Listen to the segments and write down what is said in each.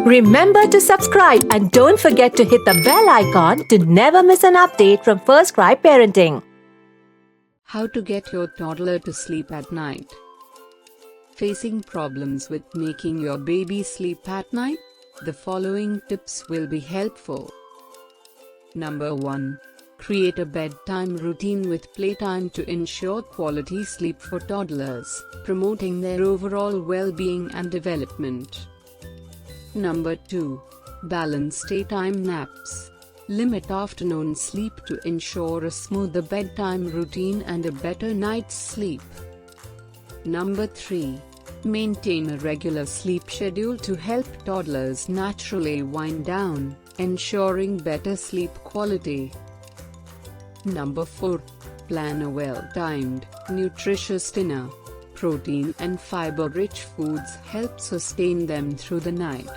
Remember to subscribe and don't forget to hit the bell icon to never miss an update from First Cry Parenting. How to get your toddler to sleep at night. Facing problems with making your baby sleep at night? The following tips will be helpful. Number 1. Create a bedtime routine with playtime to ensure quality sleep for toddlers, promoting their overall well-being and development. Number 2. Balance daytime naps. Limit afternoon sleep to ensure a smoother bedtime routine and a better night's sleep. Number 3. Maintain a regular sleep schedule to help toddlers naturally wind down, ensuring better sleep quality. Number 4. Plan a well-timed, nutritious dinner. Protein and fiber-rich foods help sustain them through the night.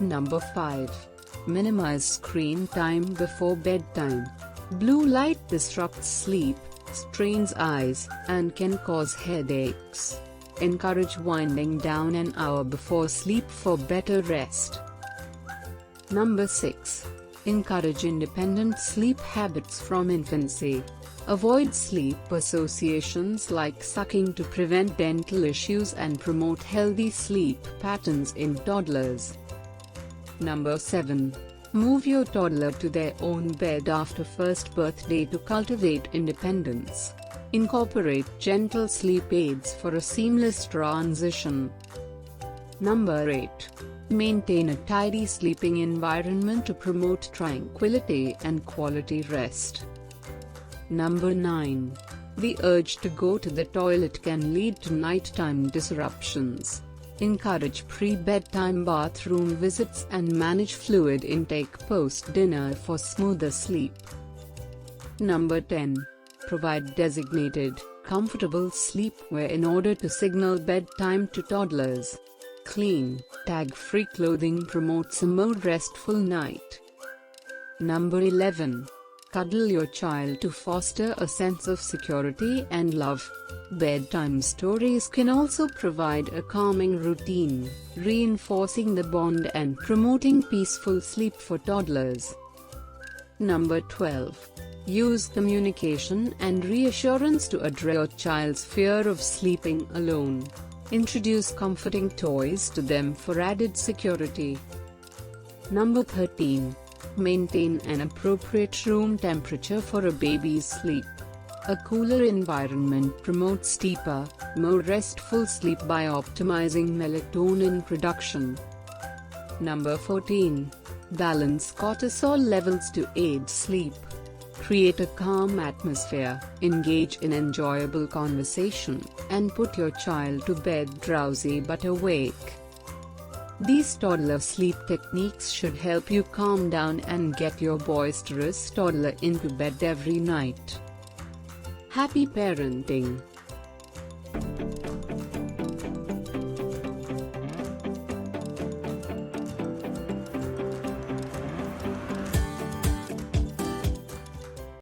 Number 5. Minimize screen time before bedtime. Blue light disrupts sleep, strains eyes, and can cause headaches. Encourage winding down an hour before sleep for better rest. Number 6. Encourage independent sleep habits from infancy. Avoid sleep associations like sucking to prevent dental issues and promote healthy sleep patterns in toddlers. Number 7. Move your toddler to their own bed after first birthday to cultivate independence. Incorporate gentle sleep aids for a seamless transition. Number 8. Maintain a tidy sleeping environment to promote tranquility and quality rest. Number 9. The urge to go to the toilet can lead to nighttime disruptions. Encourage pre-bedtime bathroom visits and manage fluid intake post-dinner for smoother sleep. Number 10. Provide designated, comfortable sleepwear in order to signal bedtime to toddlers. Clean, tag-free clothing promotes a more restful night. Number 11. Cuddle your child to foster a sense of security and love. Bedtime stories can also provide a calming routine, reinforcing the bond and promoting peaceful sleep for toddlers. Number 12. Use communication and reassurance to address your child's fear of sleeping alone. Introduce comforting toys to them for added security. Number 13. Maintain an appropriate room temperature for a baby's sleep. A cooler environment promotes deeper, more restful sleep by optimizing melatonin production. Number 14. Balance cortisol levels to aid sleep. Create a calm atmosphere, engage in enjoyable conversation, and put your child to bed drowsy but awake. These toddler sleep techniques should help you calm down and get your boisterous toddler into bed every night. Happy parenting!